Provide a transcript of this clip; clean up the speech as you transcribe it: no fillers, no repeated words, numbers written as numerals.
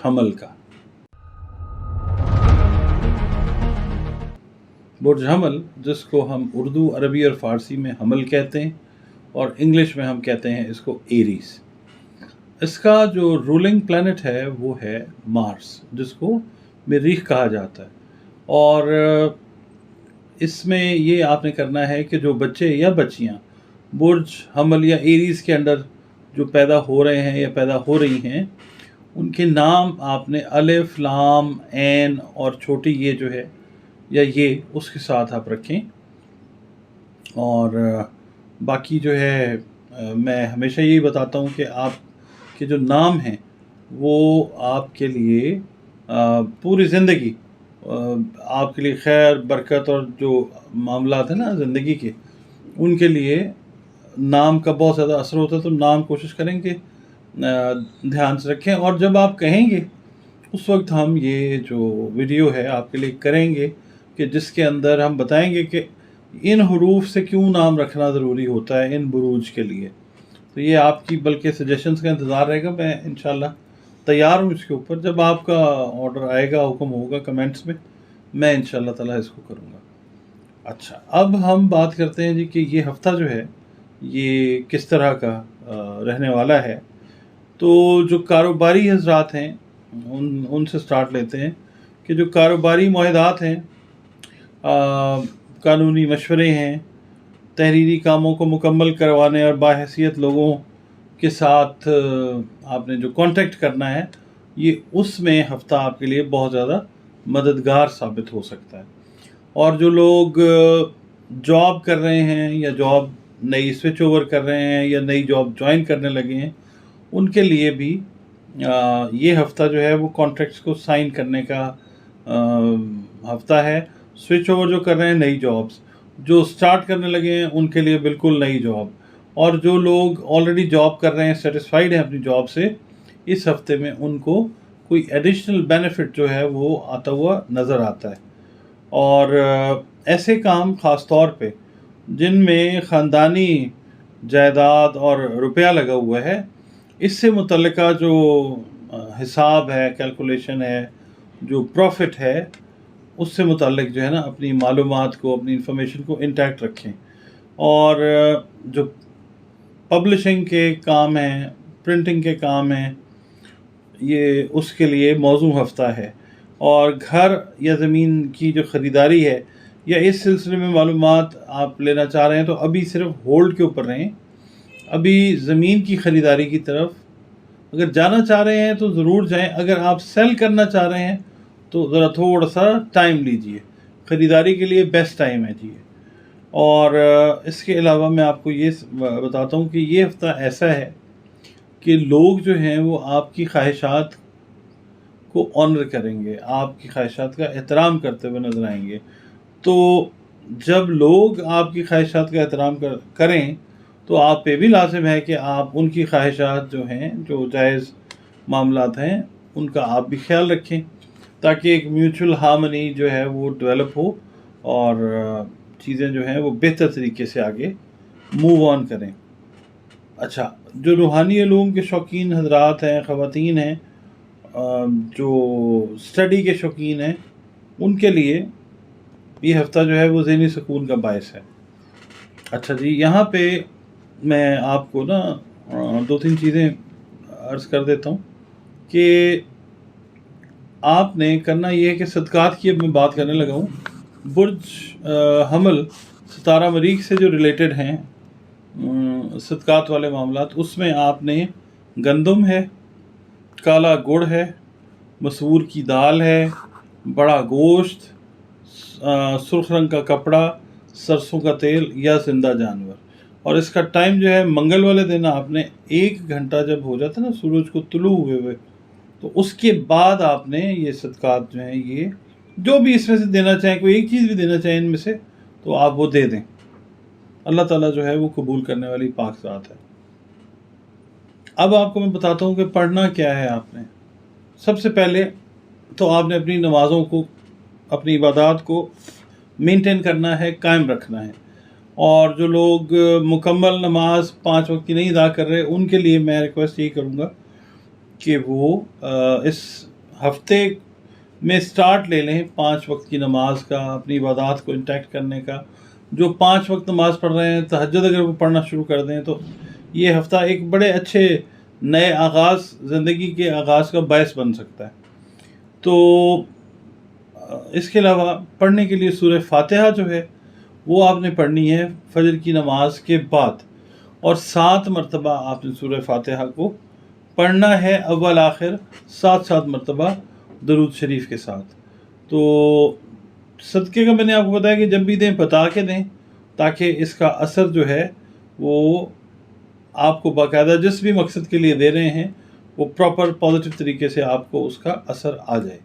हमल का। बुर्ज हमल, जिसको हम उर्दू, अरबी और फ़ारसी में हमल कहते हैं और इंग्लिश में हम कहते हैं इसको एरीज। इसका जो रूलिंग प्लैनेट है वो है मार्स, जिसको मरीख कहा जाता है। और इसमें ये आपने करना है कि जो बच्चे या बच्चियाँ बुर्ज हमल या एरीज के अंडर जो पैदा हो रहे हैं या पैदा हो रही हैं, उनके नाम आपने अलिफ, लाम, ऐन और छोटी ये जो है या ये उसके साथ आप रखें। और बाकी जो है मैं हमेशा यही बताता हूँ कि आपके जो नाम हैं वो आपके लिए पूरी ज़िंदगी आपके लिए खैर, बरकत और जो मामलात हैं ना ज़िंदगी के, उनके लिए नाम का बहुत ज़्यादा असर होता है। तो नाम कोशिश करेंगे ध्यान से रखें। और जब आप कहेंगे उस वक्त हम ये जो वीडियो है आपके लिए करेंगे कि जिसके अंदर हम बताएंगे कि इन हरूफ से क्यों नाम रखना ज़रूरी होता है इन बुरूज के लिए। तो ये आपकी बल्कि सजेशंस का इंतज़ार रहेगा। मैं इंशाल्लाह तैयार हूँ इसके ऊपर। जब आपका ऑर्डर आएगा, हुक्म होगा कमेंट्स में, मैं इंशाल्लाह ताला इसको करूँगा। अच्छा, अब हम बात करते हैं जी कि ये हफ़्ता जो है ये किस तरह का रहने वाला है। तो जो कारोबारी हजरात हैं उनसे स्टार्ट लेते हैं कि जो कारोबारी मुआहदात हैं, कानूनी मशवरे हैं, तहरीरी कामों को मुकम्मल करवाने और बाहैसियत लोगों के साथ आपने जो कांटेक्ट करना है, ये उसमें हफ़्ता आपके लिए बहुत ज़्यादा मददगार साबित हो सकता है। और जो लोग जॉब कर रहे हैं या जॉब नई स्विच ओवर कर रहे हैं या नई जॉब ज्वाइन करने लगे हैं, उनके लिए भी ये हफ़्ता जो है वो कॉन्ट्रैक्ट्स को साइन करने का हफ़्ता है। स्विच ओवर जो कर रहे हैं, नई जॉब्स जो स्टार्ट करने लगे हैं, उनके लिए बिल्कुल नई जॉब। और जो लोग ऑलरेडी जॉब कर रहे हैं, सेटिस्फाइड हैं अपनी जॉब से, इस हफ्ते में उनको कोई एडिशनल बेनिफिट जो है वो आता हुआ नज़र आता है। और ऐसे काम ख़ास तौर पे जिनमें ख़ानदानी जायदाद और रुपया लगा हुआ है, इससे मुतल्लिका जो हिसाब है, कैलकुलेशन है, जो प्रॉफिट है, उससे मुतल्लिक जो है ना अपनी मालूमात को, अपनी इंफॉर्मेशन को इंटैक्ट रखें। और जो पब्लिशिंग के काम हैं, प्रिंटिंग के काम हैं, ये उसके लिए मौजू हफ़्ता है। और घर या ज़मीन की जो ख़रीदारी है या इस सिलसिले में मालूमात आप लेना चाह रहे हैं, तो अभी सिर्फ होल्ड के ऊपर रहें। अभी ज़मीन की ख़रीदारी की तरफ अगर जाना चाह रहे हैं तो ज़रूर जाएं। अगर आप सेल करना चाह रहे हैं तो ज़रा थोड़ा सा टाइम लीजिए, ख़रीदारी के लिए बेस्ट टाइम है जी। और इसके अलावा मैं आपको ये बताता हूँ कि ये हफ़्ता ऐसा है कि लोग जो हैं वो आपकी ख्वाहिशात को ऑनर करेंगे, आपकी ख्वाहिशात का एहतराम करते हुए नज़र आएंगे। तो जब लोग आपकी ख्वाहिशात का एहतराम करें तो आप पे भी लाजिम है कि आप उनकी ख्वाहिशात जो हैं, जो जायज़ मामलात हैं, उनका आप भी ख्याल रखें, ताकि एक म्यूचुअल हार्मनी जो है वो डेवलप हो और चीज़ें जो हैं वो बेहतर तरीके से आगे मूव ऑन करें। अच्छा, जो रूहानी उलूम के शौकीन हजरात हैं, ख़वातीन हैं, जो स्टडी के शौकीन हैं, उनके लिए ये हफ़्ता जो है वो ज़हनी सुकून का बायस है। अच्छा जी, यहाँ पे मैं आपको ना 2-3 चीज़ें अर्ज़ कर देता हूँ कि आपने करना ये है कि सदक़ात की अब मैं बात करने लगा हूँ। बुर्ज हमल सितारा मरीख से जो रिलेटेड हैं सदक़ात वाले मामलात, उसमें आपने गंदम है, काला गुड़ है, मसूर की दाल है, बड़ा गोश्त, सुर्ख रंग का कपड़ा, सरसों का तेल या ज़िंदा जानवर। और इसका टाइम जो है मंगल वाले दिन आपने 1 घंटा जब हो जाता है ना सूरज को तुलू हुए, तो उसके बाद आपने ये सदक़ात जो हैं, ये जो भी इसमें से देना चाहें, कोई एक चीज़ भी देना चाहें इनमें से, तो आप वो दे दें। अल्लाह ताला जो है वो कबूल करने वाली पाक ज़ात है। अब आपको मैं बताता हूँ कि पढ़ना क्या है आपने। सबसे पहले तो आपने अपनी नमाज़ों को, अपनी इबादत को मेंटेन करना है, कायम रखना है। और जो लोग मुकम्मल नमाज 5 वक्त की नहीं अदा कर रहे, उनके लिए मैं रिक्वेस्ट यही करूँगा कि वो इस ہفتے میں سٹارٹ لے لیں 5 وقت کی نماز کا، اپنی عبادات کو انٹیکٹ کرنے کا. جو 5 وقت نماز پڑھ رہے ہیں، تہجد اگر وہ پڑھنا شروع کر دیں تو یہ ہفتہ ایک بڑے اچھے نئے آغاز، زندگی کے آغاز کا باعث بن سکتا ہے. تو اس کے علاوہ پڑھنے کے لیے سورہ فاتحہ جو ہے وہ آپ نے پڑھنی ہے فجر کی نماز کے بعد، اور 7 مرتبہ آپ نے سورہ فاتحہ کو پڑھنا ہے، اول آخر 7 مرتبہ درود شریف کے ساتھ. تو صدقے کا میں نے آپ کو بتایا کہ جب بھی دیں بتا کے دیں، تاکہ اس کا اثر جو ہے وہ آپ کو باقاعدہ جس بھی مقصد کے لیے دے رہے ہیں وہ پراپر پازیٹیو طریقے سے آپ کو اس کا اثر آ جائے.